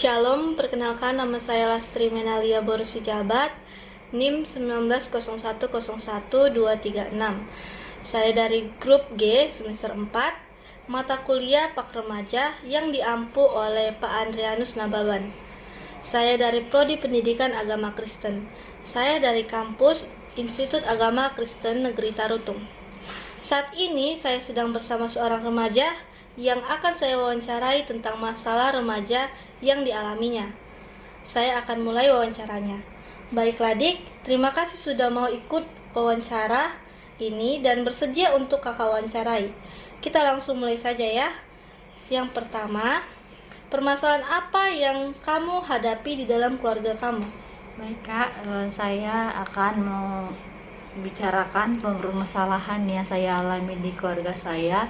Shalom, perkenalkan nama saya Lastri Menalia Borusi Jabat, NIM 190101236. Saya dari grup G semester 4, mata kuliah Pak Remaja yang diampu oleh Pak Andrianus Nababan. Saya dari Prodi Pendidikan Agama Kristen. Saya dari kampus Institut Agama Kristen Negeri Tarutung. Saat ini saya sedang bersama seorang remaja yang akan saya wawancarai tentang masalah remaja yang dialaminya. Saya akan mulai wawancaranya. Baiklah Dik, terima kasih sudah mau ikut wawancara ini dan bersedia untuk kakak wawancarai. Kita langsung mulai saja ya. Yang pertama, permasalahan apa yang kamu hadapi di dalam keluarga kamu? Baik Kak, saya akan membicarakan permasalahan yang saya alami di keluarga saya,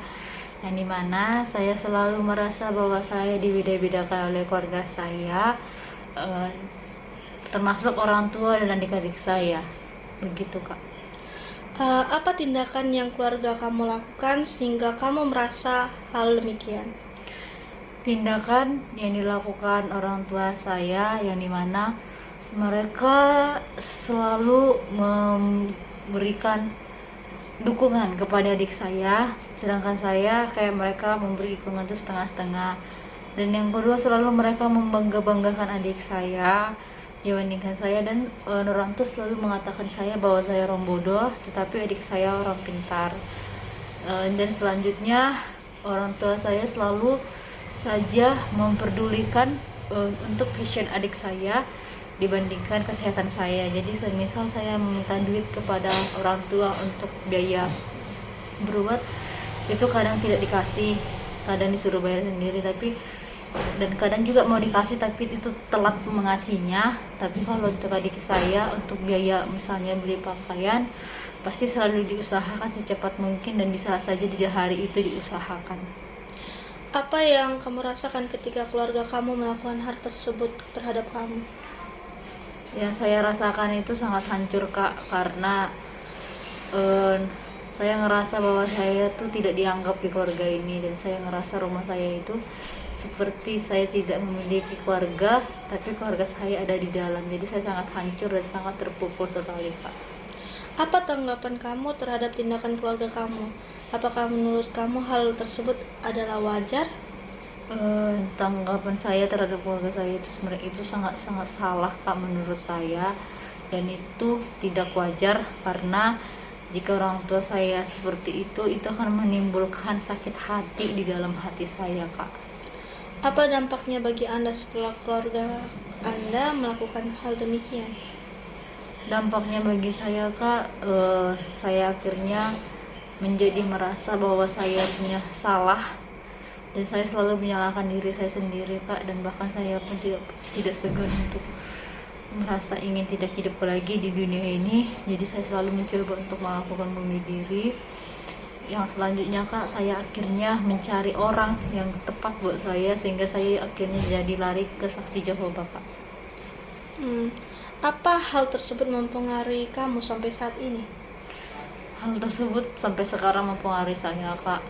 yang dimana saya selalu merasa bahwa saya dibeda-bedakan oleh keluarga saya, termasuk orang tua dan adik-adik saya. Begitu Kak. Apa tindakan yang keluarga kamu lakukan sehingga kamu merasa hal demikian? Tindakan yang dilakukan orang tua saya, yang dimana mereka selalu memberikan dukungan kepada adik saya, sedangkan saya kayak mereka memberi dukungan itu setengah-setengah. Dan yang kedua, selalu mereka membangga-banggakan adik saya dibandingkan saya, dan orang tua selalu mengatakan saya bahwa saya orang bodoh tetapi adik saya orang pintar. Dan selanjutnya, orang tua saya selalu saja memperdulikan untuk fashion adik saya dibandingkan kesehatan saya. Jadi semisal saya meminta duit kepada orang tua untuk biaya berobat, itu kadang tidak dikasih, kadang disuruh bayar sendiri, dan kadang juga mau dikasih tapi itu telat mengasihnya. Tapi kalau untuk adik saya, untuk biaya misalnya beli pakaian, pasti selalu diusahakan secepat mungkin dan bisa saja 3 hari itu diusahakan. Apa yang kamu rasakan ketika keluarga kamu melakukan hal tersebut terhadap kamu? Yang saya rasakan itu sangat hancur Kak, karena saya ngerasa bahwa saya tuh tidak dianggap di keluarga ini, dan saya ngerasa rumah saya itu seperti saya tidak memiliki keluarga, tapi keluarga saya ada di dalam. Jadi saya sangat hancur dan sangat terpukul sekali Kak. Apa tanggapan kamu terhadap tindakan keluarga kamu? Apakah menurut kamu hal tersebut adalah wajar? Tanggapan saya terhadap keluarga saya itu sebenarnya itu sangat salah Kak, menurut saya, dan itu tidak wajar, karena jika orang tua saya seperti itu akan menimbulkan sakit hati di dalam hati saya Kak. Apa dampaknya bagi Anda setelah keluarga Anda melakukan hal demikian? Dampaknya bagi saya Kak, saya akhirnya menjadi merasa bahwa saya punya salah, dan saya selalu menyalahkan diri saya sendiri Kak, dan bahkan saya pun tidak segan untuk merasa ingin tidak hidup lagi di dunia ini. Jadi saya selalu mencoba untuk melakukan bunuh diri. Yang selanjutnya Kak, saya akhirnya mencari orang yang tepat buat saya, sehingga saya akhirnya jadi lari ke Saksi Jehovah Kak. Apa hal tersebut mempengaruhi kamu sampai saat ini? Hal tersebut sampai sekarang mempengaruhi saya Kak,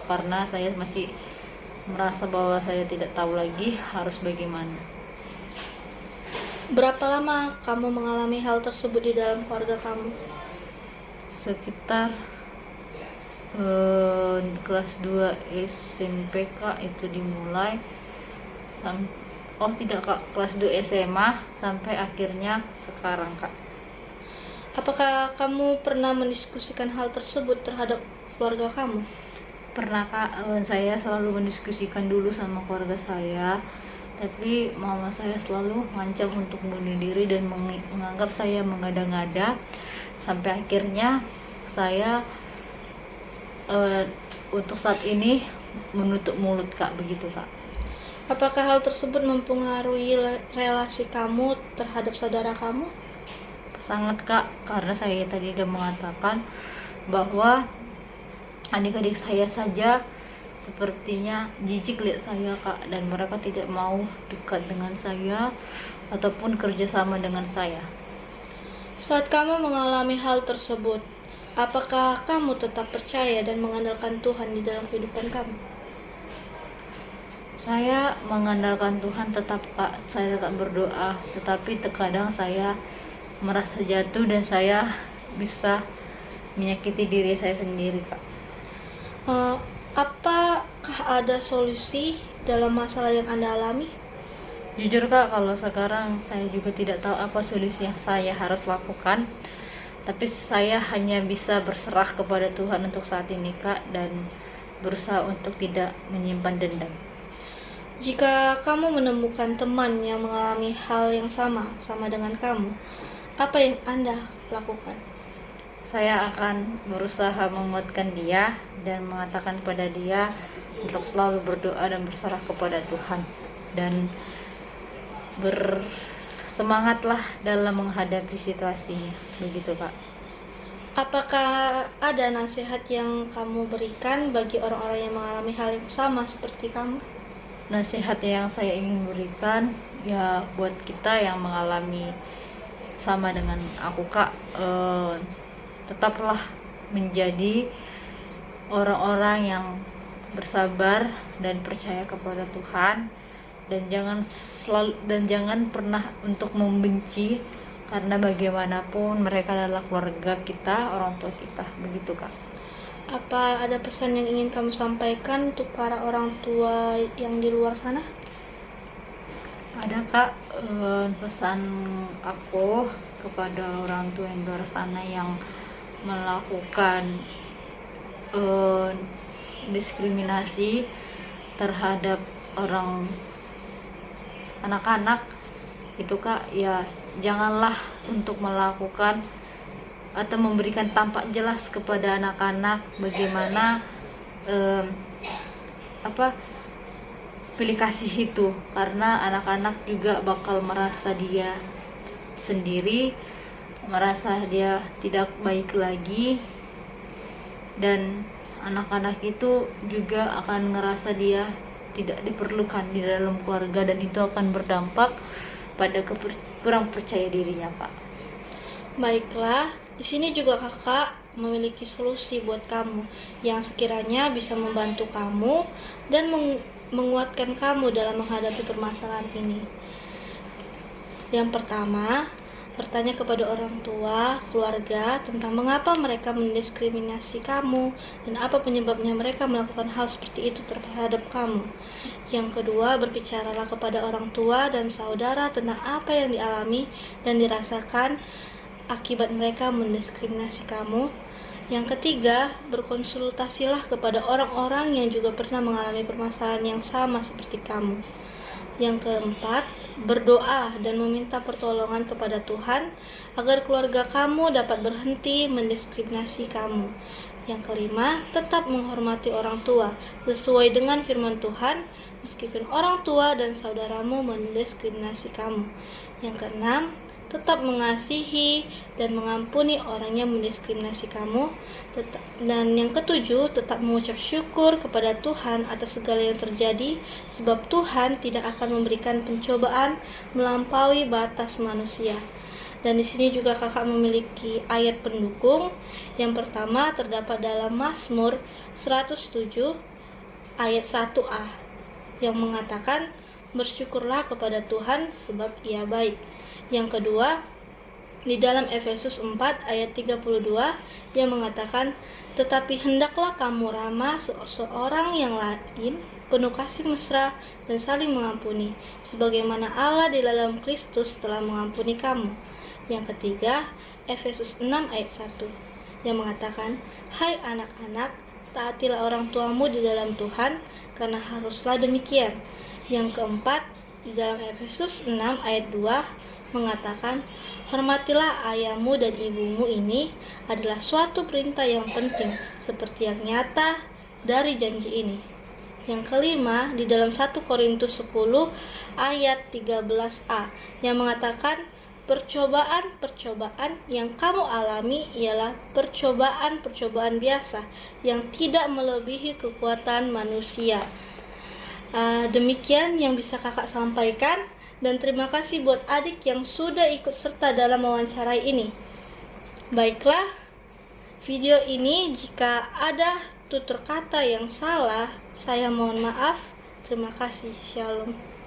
karena saya masih merasa bahwa saya tidak tahu lagi harus bagaimana. Berapa lama kamu mengalami hal tersebut di dalam keluarga kamu? Sekitar kelas 2 SMP Kak, itu dimulai kelas 2 SMA sampai akhirnya sekarang Kak. Apakah kamu pernah mendiskusikan hal tersebut terhadap keluarga kamu? Pernah Kak, saya selalu mendiskusikan dulu sama keluarga saya, tapi mama saya selalu mengancam untuk bunuh diri dan menganggap saya mengada-ngada, sampai akhirnya saya untuk saat ini menutup mulut Kak, begitu Kak. Apakah hal tersebut mempengaruhi relasi kamu terhadap saudara kamu? Sangat Kak, karena saya tadi sudah mengatakan bahwa adik-adik saya saja sepertinya jijik lihat saya Kak, dan mereka tidak mau dekat dengan saya ataupun kerjasama dengan saya. Saat kamu mengalami hal tersebut, apakah kamu tetap percaya dan mengandalkan Tuhan di dalam kehidupan kamu? Saya mengandalkan Tuhan tetap Kak, saya tetap berdoa, tetapi terkadang saya merasa jatuh dan saya bisa menyakiti diri saya sendiri Kak. Apakah ada solusi dalam masalah yang Anda alami? Jujur Kak, kalau sekarang saya juga tidak tahu apa solusi yang saya harus lakukan, tapi saya hanya bisa berserah kepada Tuhan untuk saat ini Kak, dan berusaha untuk tidak menyimpan dendam. Jika kamu menemukan teman yang mengalami hal yang sama dengan kamu, apa yang Anda lakukan? Saya akan berusaha menguatkan dia dan mengatakan kepada dia untuk selalu berdoa dan berserah kepada Tuhan, dan bersemangatlah dalam menghadapi situasinya. Begitu Kak. Apakah ada nasihat yang kamu berikan bagi orang-orang yang mengalami hal yang sama seperti kamu? Nasihat yang saya ingin berikan ya buat kita yang mengalami sama dengan aku Kak, tetaplah menjadi orang-orang yang bersabar dan percaya kepada Tuhan, dan jangan pernah untuk membenci, karena bagaimanapun mereka adalah keluarga kita, orang tua kita. Begitu Kak. Apa ada pesan yang ingin kamu sampaikan untuk para orang tua yang di luar sana? Ada Kak, pesan aku kepada orang tua yang di luar sana yang melakukan diskriminasi terhadap anak-anak itu Kak, ya janganlah untuk melakukan atau memberikan tampak jelas kepada anak-anak bagaimana pilih kasih itu, karena anak-anak juga bakal merasa dia sendiri, merasa dia tidak baik lagi, dan anak-anak itu juga akan ngerasa dia tidak diperlukan di dalam keluarga, dan itu akan berdampak pada kurang percaya dirinya Pak. Baiklah, di sini juga kakak memiliki solusi buat kamu yang sekiranya bisa membantu kamu dan menguatkan kamu dalam menghadapi permasalahan ini. Yang pertama, bertanya kepada orang tua, keluarga tentang mengapa mereka mendiskriminasi kamu dan apa penyebabnya mereka melakukan hal seperti itu terhadap kamu. Yang kedua, berbicaralah kepada orang tua dan saudara tentang apa yang dialami dan dirasakan akibat mereka mendiskriminasi kamu. Yang ketiga, berkonsultasilah kepada orang-orang yang juga pernah mengalami permasalahan yang sama seperti kamu. Yang keempat, berdoa dan meminta pertolongan kepada Tuhan agar keluarga kamu dapat berhenti mendiskriminasi kamu. Yang kelima, tetap menghormati orang tua sesuai dengan firman Tuhan meskipun orang tua dan saudaramu mendiskriminasi kamu. Yang keenam, tetap mengasihi dan mengampuni orang yang mendiskriminasi kamu. Dan yang ketujuh, tetap mengucap syukur kepada Tuhan atas segala yang terjadi, sebab Tuhan tidak akan memberikan pencobaan melampaui batas manusia. Dan di sini juga kakak memiliki ayat pendukung. Yang pertama terdapat dalam Mazmur 107 ayat 1a yang mengatakan, bersyukurlah kepada Tuhan sebab Ia baik. Yang kedua, di dalam Efesus 4 ayat 32 yang mengatakan, tetapi hendaklah kamu ramah seorang yang lain, penuh kasih mesra dan saling mengampuni, sebagaimana Allah di dalam Kristus telah mengampuni kamu. Yang ketiga, Efesus 6 ayat 1 yang mengatakan, hai anak-anak, taatilah orang tuamu di dalam Tuhan, karena haruslah demikian. Yang keempat, di dalam Efesus 6 ayat 2 mengatakan, hormatilah ayahmu dan ibumu. Ini adalah suatu perintah yang penting seperti yang nyata dari janji ini. Yang kelima, di dalam 1 Korintus 10 ayat 13a yang mengatakan, percobaan-percobaan yang kamu alami ialah percobaan-percobaan biasa yang tidak melebihi kekuatan manusia. Demikian yang bisa kakak sampaikan, dan terima kasih buat adik yang sudah ikut serta dalam wawancara ini. Baiklah, video ini jika ada tutur kata yang salah, saya mohon maaf. Terima kasih. Shalom.